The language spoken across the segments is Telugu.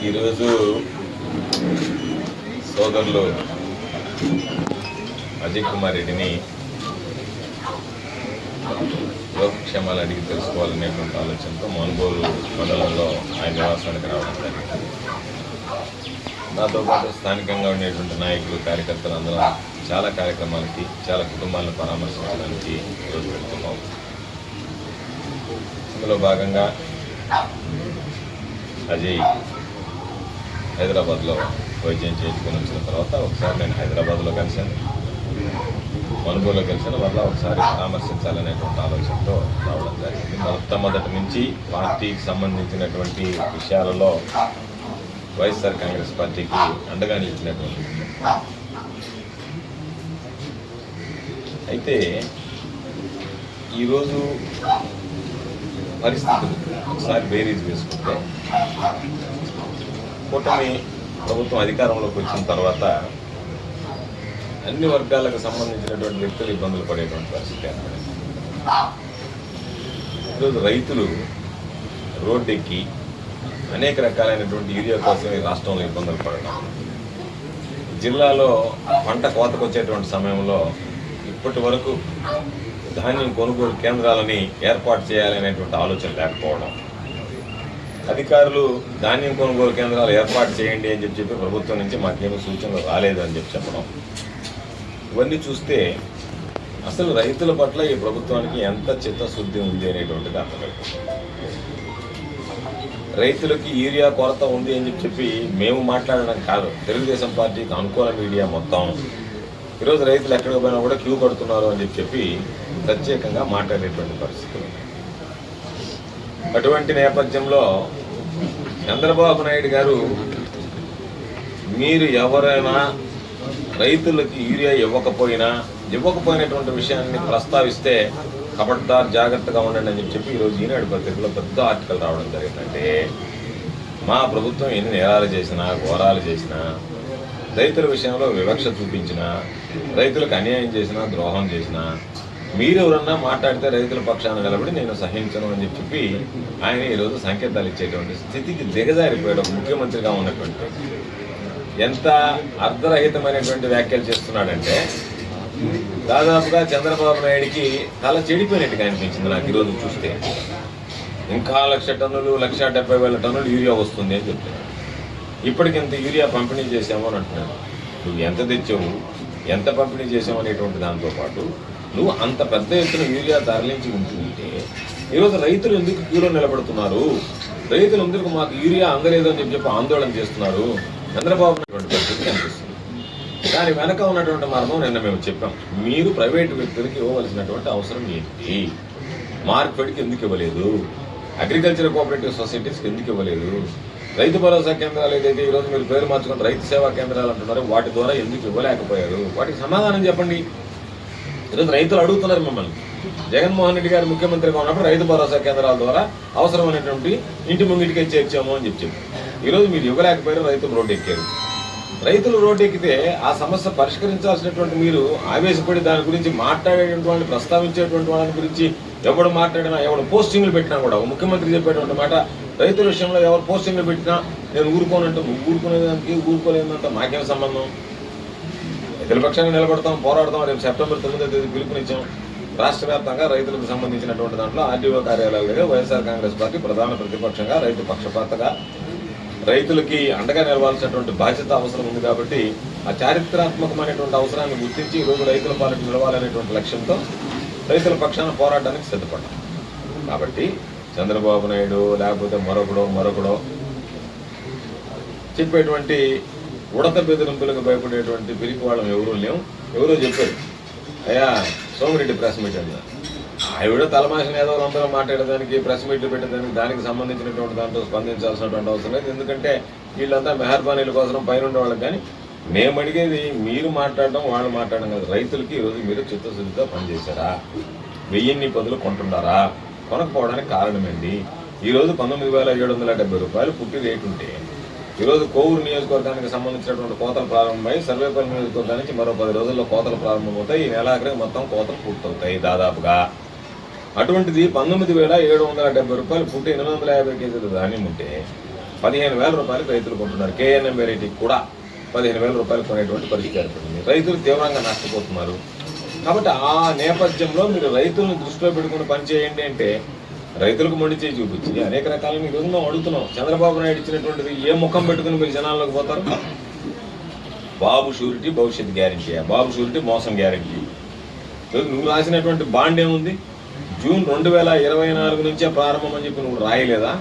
ఈరోజు సోదరులు అజయ్ కుమార్ రెడ్డిని యోగక్షేమాలు అడిగి తెలుసుకోవాలనేటువంటి ఆలోచనతో మనుగోలు మండలంలో ఆయన నివాసానికి రావడం జరిగింది. నాతో పాటు స్థానికంగా ఉండేటువంటి నాయకులు, కార్యకర్తలు అందరూ చాలా కార్యక్రమాలకి, చాలా కుటుంబాలను పరామర్శించడానికి ఈరోజు వెళ్తున్నాం. ఇందులో భాగంగా అజయ్ హైదరాబాద్లో వైద్యం చేసుకుని వచ్చిన తర్వాత ఒకసారి నేను హైదరాబాద్లో కలిశాను, మనుగోలులో కలిశాను. మళ్ళీ ఒకసారి పరామర్శించాలనేటువంటి ఆలోచనతో రావడం జరిగింది. మొట్టమొదటి నుంచి పార్టీకి సంబంధించినటువంటి విషయాలలో వైఎస్ఆర్ కాంగ్రెస్ పార్టీకి అండగా నిలిచినటువంటి అయితే ఈరోజు పరిస్థితులు ఒకసారి బేరీజ్ వేసుకుంటే కూటమి ప్రభుత్వం అధికారంలోకి వచ్చిన తర్వాత అన్ని వర్గాలకు సంబంధించినటువంటి వ్యక్తులు ఇబ్బందులు పడేటువంటి పరిస్థితి ఏర్పడింది. ఈరోజు రైతులు రోడ్డెక్కి అనేక రకాలైనటువంటి యూరియా కోసం ఈ రాష్ట్రంలో ఇబ్బందులు పడడం, జిల్లాలో పంట కోతకు వచ్చేటువంటి సమయంలో ఇప్పటి వరకు ధాన్యం కొనుగోలు కేంద్రాలని ఏర్పాటు చేయాలనేటువంటి ఆలోచన లేకపోవడం, అధికారులు ధాన్యం కొనుగోలు కేంద్రాలు ఏర్పాటు చేయండి అని చెప్పి ప్రభుత్వం నుంచి మాకేమీ సూచనలు రాలేదు అని చెప్పడం, ఇవన్నీ చూస్తే అసలు రైతుల పట్ల ఈ ప్రభుత్వానికి ఎంత చిత్తశుద్ధి ఉంది అనేటువంటిది అర్థమవుతుంది. రైతులకి యూరియా కొరత ఉంది అని చెప్పి మేము మాట్లాడడం కాదు, తెలుగుదేశం పార్టీకి అనుకూల మీడియా మొత్తం ఈరోజు రైతులు ఎక్కడికి పోయినా కూడా క్యూ కడుతున్నారు అని చెప్పి ప్రత్యేకంగా మాట్లాడేటువంటి పరిస్థితులు. అటువంటి నేపథ్యంలో చంద్రబాబు నాయుడు గారు మీరు ఎవరైనా రైతులకి యూరియా ఇవ్వకపోయినటువంటి విషయాన్ని ప్రస్తావిస్తే ఖబర్దార్ జాగ్రత్తగా ఉండండి అని చెప్పి ఈరోజు ఈనాడు పత్రికలో పెద్ద ఆర్టికల్ రావడం జరిగిందంటే, మా ప్రభుత్వం ఎన్ని నేరాలు చేసినా, ఘోరాలు చేసినా, రైతుల విషయంలో వివక్ష చూపించినా, రైతులకు అన్యాయం చేసినా, ద్రోహం చేసినా, మీరెవరన్నా మాట్లాడితే రైతుల పక్షాన నిలబడి నేను సహించను అని చెప్పి ఆయన ఈరోజు సంకేతాలు ఇచ్చేటువంటి స్థితికి దిగజారిపోయాడు. ఒక ముఖ్యమంత్రిగా ఉన్నటువంటి ఎంత అర్ధరహితమైనటువంటి వ్యాఖ్యలు చేస్తున్నాడంటే దాదాపుగా చంద్రబాబు నాయుడికి తల చెడిపోయినట్టుగా అనిపించింది నాకు ఈరోజు చూస్తే. ఇంకా 1,00,000 టన్నులు 1,70,000 టన్నులు యూరియా వస్తుంది అని చెప్తున్నాడు. ఇప్పటికింత యూరియా పంపిణీ చేసాము అని అంటున్నాను. నువ్వు ఎంత తెచ్చావు, ఎంత పంపిణీ చేసావు అనేటువంటి దాంతోపాటు నువ్వు అంత పెద్ద ఎత్తున యూరియా తరలించి ఉంటుంటే ఈరోజు రైతులు ఎందుకు క్యూలో నిలబడుతున్నారు, రైతులు ఎందుకు మాకు యూరియా అందలేదు అని చెప్పి ఆందోళన చేస్తున్నారు చంద్రబాబు నాయుడు పరిస్థితి కనిపిస్తుంది. దాని వెనక ఉన్నటువంటి మర్మం నిన్న మేము చెప్పాం. మీరు ప్రైవేటు వ్యక్తులకి ఇవ్వవలసినటువంటి అవసరం ఏంటి, మార్కెట్కి ఎందుకు ఇవ్వలేదు, అగ్రికల్చర్ కోఆపరేటివ్ సొసైటీస్కి ఎందుకు ఇవ్వలేదు, రైతు భరోసా కేంద్రాలు ఏదైతే ఈరోజు మీరు పేరు మార్చుకుని రైతు సేవా కేంద్రాలు అంటున్నారో వాటి ద్వారా ఎందుకు ఇవ్వలేకపోయారు, వాటికి సమాధానం చెప్పండి. ఈరోజు రైతులు అడుగుతున్నారు మిమ్మల్ని. జగన్మోహన్ రెడ్డి గారు ముఖ్యమంత్రిగా ఉన్నప్పుడు రైతు భరోసా కేంద్రాల ద్వారా అవసరమైనటువంటి ఇంటి ముంగిటికే చేర్చాము అని చెప్పి ఈరోజు మీరు ఇవ్వలేకపోయారు, రైతులు రోడ్డు ఎక్కారు. రైతులు రోడ్డు ఎక్కితే ఆ సమస్య పరిష్కరించాల్సినటువంటి మీరు ఆవేశపడి దాని గురించి మాట్లాడేటువంటి వాళ్ళు, ప్రస్తావించేటువంటి వాళ్ళని గురించి ఎవడు మాట్లాడినా, ఎవడు పోస్టింగ్లు పెట్టినా కూడా ముఖ్యమంత్రి చెప్పేటువంటి మాట, రైతుల విషయంలో ఎవరు పోస్టింగ్లు పెట్టినా నేను ఊరుకోనంటూ, ఊరుకునేదానికి ఊరుకోలేదంతా మాకేం సంబంధం, రైతుల పక్షాన్ని నిలబడతాం, పోరాడతాం. రేపు సెప్టెంబర్ 9వ తేదీ పిలుపునిచ్చాం. రాష్ట్ర వ్యాప్తంగా రైతులకు సంబంధించినటువంటి దాంట్లో ఆర్డీఓ కార్యాలయాలుగా వైఎస్ఆర్ కాంగ్రెస్ పార్టీ ప్రధాన ప్రతిపక్షంగా, రైతు పక్షపాతగా రైతులకి అండగా నిలవాల్సినటువంటి బాధ్యత అవసరం ఉంది. కాబట్టి ఆ చారిత్రాత్మకమైనటువంటి అవసరాన్ని గుర్తించి ఈరోజు రైతుల పాలన నిలవాలనేటువంటి లక్ష్యంతో రైతుల పక్షాన పోరాటానికి సిద్ధపడ్డాం. కాబట్టి చంద్రబాబు నాయుడు లేకపోతే మరొకడో చెప్పేటువంటి ఉడత బెదిరింపులకు భయపడేటువంటి పిరికి వాళ్ళం ఎవరూ లేవు. ఎవరో చెప్పారు, అయ్యా సోమిరెడ్డి ప్రెస్ మీట్ అన్నారు, ఆవిడ తలమాసిన ఏదో అందరూ మాట్లాడేదానికి, ప్రెస్ మీట్లు పెట్టేదానికి, దానికి సంబంధించినటువంటి దాంట్లో స్పందించాల్సినటువంటి అవసరం లేదు. ఎందుకంటే వీళ్ళంతా మెహర్బానీల కోసం పైన ఉండేవాళ్ళకి. కానీ మేము అడిగేది మీరు మాట్లాడడం, వాళ్ళు మాట్లాడడం కాదు. రైతులకి ఈరోజు మీరు చిత్తశుద్ధితో పనిచేశారా, 1000 పదులు కొంటున్నారా, కొనకపోవడానికి కారణం ఏంటి? ఈరోజు 19,770 రూపాయలు పుట్టి రేటు ఉంటే ఈరోజు కోవూరు నియోజకవర్గానికి సంబంధించినటువంటి కోతలు ప్రారంభమై సర్వేపల్లి నియోజకవర్గానికి మరో 10 రోజుల్లో కోతలు ప్రారంభమవుతాయి. ఈ నెలాఖరికి మొత్తం కోతలు పూర్తవుతాయి దాదాపుగా. అటువంటిది 19,770 రూపాయలు పుట్టి 850 కేజీలు ధాన్యం ఉంటే 15,000 రూపాయలకు రైతులు కొంటున్నారు. KNM వెరైటీ కూడా 15,000 రూపాయలు కొనేటువంటి పరిస్థితి ఏర్పడింది. రైతులు తీవ్రంగా నష్టపోతున్నారు. కాబట్టి ఆ నేపథ్యంలో మీరు రైతులను దృష్టిలో పెట్టుకుని పనిచేయండి అంటే రైతులకు మొండి చేయి చూపించి అనేక రకాలను ఈ రోజు మేము అడుగుతున్నాం. చంద్రబాబు నాయుడు ఇచ్చినటువంటిది ఏ ముఖం పెట్టుకుని మీరు జనాల్లోకి పోతారు? బాబు షూరిటీ భవిష్యత్ గ్యారంటీ, బాబు షూరిటీ మోసం గ్యారంటీ. నువ్వు రాసినటువంటి బాండ్ ఏముంది? జూన్ 2024 నుంచే ప్రారంభం అని చెప్పి నువ్వు రాయలేదా?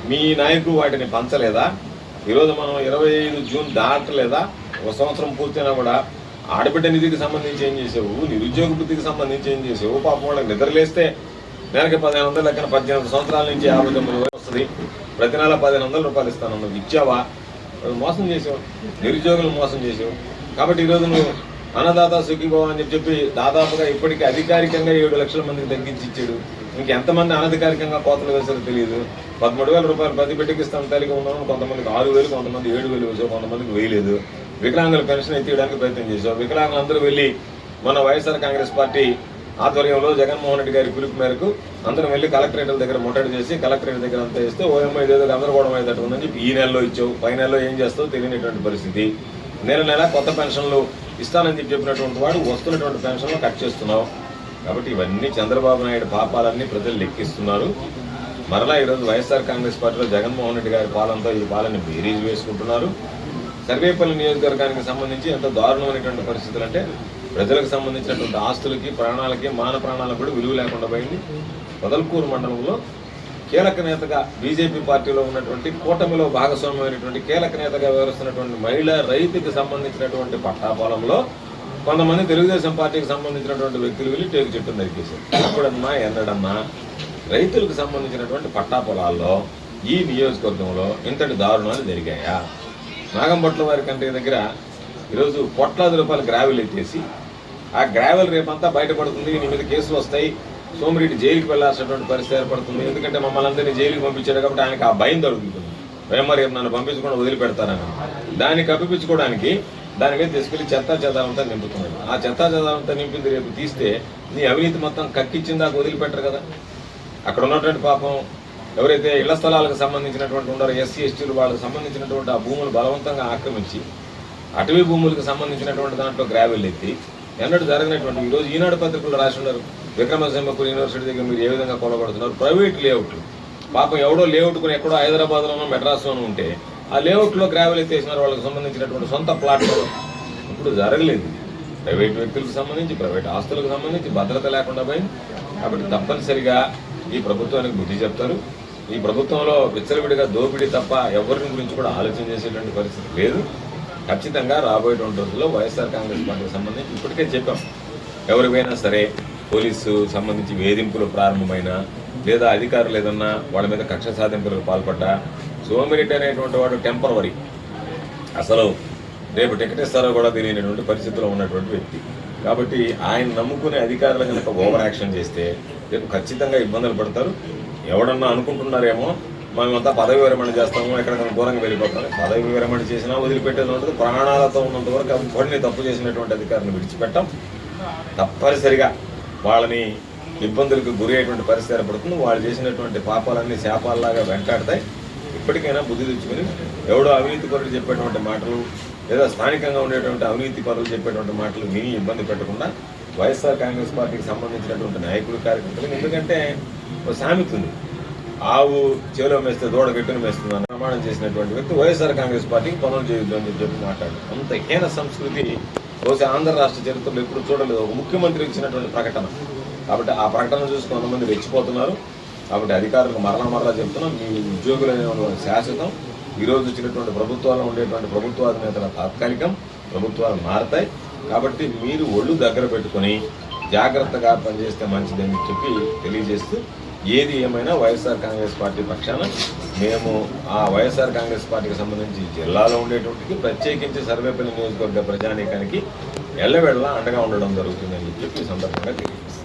మీ నాయకులు వాటిని పంచలేదా? ఈరోజు మనం 25 జూన్ దాటలేదా? ఒక సంవత్సరం పూర్తయినా కూడా ఆడబిడ్డ నిధికి సంబంధించి ఏం చేసావు? నిరుద్యోగ వృత్తికి సంబంధించి ఏం చేసావు? పాపం వాళ్ళకి నిద్రలేస్తే నెలకి 1,500 లెక్కన 18 సంవత్సరాల నుంచి 59 వస్తుంది. ప్రతి నెల 1,500 రూపాయలు ఇస్తాను. నువ్వు ఇచ్చావా? మోసం చేసావు, నిరుద్యోగులు మోసం చేసావు. కాబట్టి ఈరోజు నువ్వు అన్నదాత సుఖీభవ అని చెప్పి దాదాపుగా ఇప్పటికీ అధికారికంగా 7 లక్షల మందికి తగ్గించి ఇచ్చాడు. ఇంకెంతమంది అనధికారికంగా కోతలు వేసారో తెలియదు. 13,000 రూపాయలు ప్రతి బిడ్డకి ఇస్తాను తల్లిగా ఉన్నాను. కొంతమందికి 6,000, కొంతమంది 7,000 వేసావు, కొంతమందికి వేయలేదు. వికలాంగుల పెన్షన్ ఎత్తియడానికి ప్రయత్నం చేశావు. వికలాంగులు అందరూ వెళ్ళి మన వైఎస్ఆర్ కాంగ్రెస్ పార్టీ ఆధ్వర్యంలో జగన్మోహన్ రెడ్డి గారి పిలుపు మేరకు అందరం వెళ్ళి కలెక్టరేట్ల దగ్గర ముట్టడి చేసి కలెక్టరేట్ దగ్గర అంతా ఇస్తే ఓఎంఐ ఏదో గందరగోళం అయ్యేటట్టు ఉందని చెప్పి ఈ నెలలో ఇచ్చావు. పై నెలలో ఏం చేస్తావు తెలియనటువంటి పరిస్థితి. నెల కొత్త పెన్షన్లు ఇస్తానని చెప్పినటువంటి వాడు వస్తున్నటువంటి పెన్షన్లు కట్ చేస్తున్నావు. కాబట్టి ఇవన్నీ చంద్రబాబు నాయుడు పాపాలన్నీ ప్రజలు లెక్కిస్తున్నారు. మరలా ఈరోజు వైఎస్ఆర్ కాంగ్రెస్ పార్టీలో జగన్మోహన్ రెడ్డి గారి పాలనతో ఈ పాలన బేరీజ్ వేసుకుంటున్నారు. సర్వేపల్లి నియోజకవర్గానికి సంబంధించి ఎంత దారుణమైనటువంటి పరిస్థితులు అంటే ప్రజలకు సంబంధించినటువంటి ఆస్తులకి, ప్రాణాలకి, మాన ప్రాణాలకు కూడా విలువ లేకుండా పోయింది. పొదలకూరు మండలంలో కీలక నేతగా బీజేపీ పార్టీలో ఉన్నటువంటి కూటమిలో భాగస్వామ్యమైనటువంటి కీలక నేతగా వ్యవహరిస్తున్నటువంటి మహిళా రైతుకి సంబంధించినటువంటి పట్టాపొలంలో కొంతమంది తెలుగుదేశం పార్టీకి సంబంధించినటువంటి వ్యక్తులు వెళ్ళి టేకు చెట్టు నరికేశారు. ఎప్పుడన్నా ఎన్నడన్నా రైతులకు సంబంధించినటువంటి పట్టాపొలాల్లో ఈ నియోజకవర్గంలో ఇంతటి దారుణాలు జరిగాయా? నాగంపట్ల వారి కంటే దగ్గర ఈరోజు కోట్లాది రూపాయలు గ్రావెల్ ఎత్తేసి ఆ గ్రావెల్ రేపంతా బయటపడుతుంది, నీ మీద కేసులు వస్తాయి, సోమిరెడ్డి జైలుకి వెళ్లాల్సినటువంటి పరిస్థితి ఏర్పడుతుంది. ఎందుకంటే మమ్మల్ని అందరినీ జైలుకి పంపించారు కాబట్టి ఆయనకి ఆ భయం దొరుకుతుంది. మరి రేపు నన్ను పంపించకుండా వదిలిపెడతానని దాన్ని కప్పిపించుకోవడానికి దాని మీద తీసుకెళ్లి చెత్తాచెదారంతా నింపుతున్నాడు. ఆ చెత్తాచెదారంతా నింపింది రేపు తీస్తే నీ అవినీతి మొత్తం కక్కిచ్చిందాక వదిలిపెట్టరు కదా. అక్కడ ఉన్నటువంటి పాపం ఎవరైతే ఇళ్ల స్థలాలకు సంబంధించినటువంటి ఉన్నారో ఎస్సీ ఎస్టీలు వాళ్ళకి సంబంధించినటువంటి ఆ భూములు బలవంతంగా ఆక్రమించి అటవీ భూములకు సంబంధించినటువంటి దాంట్లో గ్రావెల్ ఎత్తి ఎన్నడూ జరగనటువంటి ఈరోజు ఈనాడు పత్రికలు రాసి ఉన్నారు. విక్రమసింహపురి యూనివర్సిటీ దగ్గర మీరు ఏ విధంగా కొలగొడుతున్నారు? ప్రైవేట్ లేఅవుట్లు. పాపం ఎవడో లేఅవుట్కుని ఎక్కడో హైదరాబాద్లోనో మెడ్రాస్లోనూ ఉంటే ఆ లేఅవుట్లో గ్రావెల్ ఎత్తేసినారు. వాళ్ళకి సంబంధించినటువంటి సొంత ప్లాట్లో ఇప్పుడు జరగలేదు. ప్రైవేట్ వ్యక్తులకు సంబంధించి, ప్రైవేట్ ఆస్తులకు సంబంధించి భద్రత లేకుండా పోయింది. కాబట్టి తప్పనిసరిగా ఈ ప్రభుత్వానికి బుద్ధి చెప్తారు. ఈ ప్రభుత్వంలో విచ్చలవిడిగా దోపిడీ తప్ప ఎవరిని గురించి కూడా ఆలోచన చేసేటువంటి పరిస్థితి లేదు. ఖచ్చితంగా రాబోయేటువంటి రోజుల్లో వైఎస్ఆర్ కాంగ్రెస్ పార్టీకి సంబంధించి ఇప్పటికే చెప్పాం, ఎవరికైనా సరే పోలీసు సంబంధించి వేధింపులు ప్రారంభమైనా లేదా అధికారులు ఏదన్నా వాళ్ళ మీద కక్ష సాధింపులకు పాల్పడ్డా సోమిరెడ్డి అనేటువంటి వాడు టెంపరవరీ, అసలు రేపు టికెట్ ఇస్తారో కూడా తెలియనటువంటి పరిస్థితిలో ఉన్నటువంటి వ్యక్తి. కాబట్టి ఆయన నమ్ముకునే అధికారులు కనుక ఓవర్ యాక్షన్ చేస్తే రేపు ఖచ్చితంగా ఇబ్బందులు పడతారు. ఎవడన్నా అనుకుంటున్నారేమో మేమంతా పదవి విరమణ చేస్తాము, ఎక్కడికైనా దూరంగా వెళ్ళిపోతాం. పదవి విరమణ చేసినా వదిలిపెట్టేది ఉంటుంది. ప్రాణాలతో ఉన్నంత వరకు అప్పటిని తప్పు చేసినటువంటి అధికారులను విడిచిపెట్టాం. తప్పనిసరిగా వాళ్ళని ఇబ్బందులకు గురి అయ్యేటువంటి పరిస్థితి ఏర్పడుతుంది. వాళ్ళు చేసినటువంటి పాపాలన్నీ శాపాలలాగా వెంటాడతాయి. ఇప్పటికైనా బుద్ధి తెచ్చుకొని ఎవడో అవినీతి పరులు చెప్పేటువంటి మాటలు లేదా స్థానికంగా ఉండేటువంటి అవినీతి పరులు చెప్పేటువంటి మాటలు విని ఇబ్బంది పెట్టకుండా వైఎస్ఆర్ కాంగ్రెస్ పార్టీకి సంబంధించినటువంటి నాయకులు, కార్యకర్తలు, ఎందుకంటే ఒక సామెత ఉంది, ఆవు చేలో మేస్తే దూడ గట్టును మేస్తుందని ప్రమాణం చేసినటువంటి వ్యక్తి వైఎస్ఆర్ కాంగ్రెస్ పార్టీకి పనులు చేయొద్దు అని చెప్పి మాట్లాడు. అంత హీన సంస్కృతి బహుశా ఆంధ్ర రాష్ట్ర చరిత్రలో ఎప్పుడు చూడలేదు. ఒక ముఖ్యమంత్రి ఇచ్చినటువంటి ప్రకటన. కాబట్టి ఆ ప్రకటన చూసి కొంతమంది రెచ్చిపోతున్నారు. కాబట్టి అధికారులకు మరలా చెప్తున్నాం, మీ ఉద్యోగులు అనేటువంటి శాశ్వతం. ఈరోజు వచ్చినటువంటి ప్రభుత్వాల్లో ఉండేటువంటి ప్రభుత్వాధినేతల తాత్కాలికం, ప్రభుత్వాలు మారతాయి. కాబట్టి మీరు ఒళ్ళు దగ్గర పెట్టుకొని జాగ్రత్తగా పనిచేస్తే మంచిదని చెప్పి తెలియజేస్తూ, ఏది ఏమైనా వైఎస్ఆర్ కాంగ్రెస్ పార్టీ పక్షాన మేము ఆ వైఎస్ఆర్ కాంగ్రెస్ పార్టీకి సంబంధించి జిల్లాలో ఉండేటువంటికి ప్రత్యేకించి సర్వేపల్లి నియోజకవర్గ ప్రజానీకానికి ఎల్లవేళలా అండగా ఉండడం జరుగుతుందని చెప్పి ఈ సందర్భంగా తెలియజేస్తాం.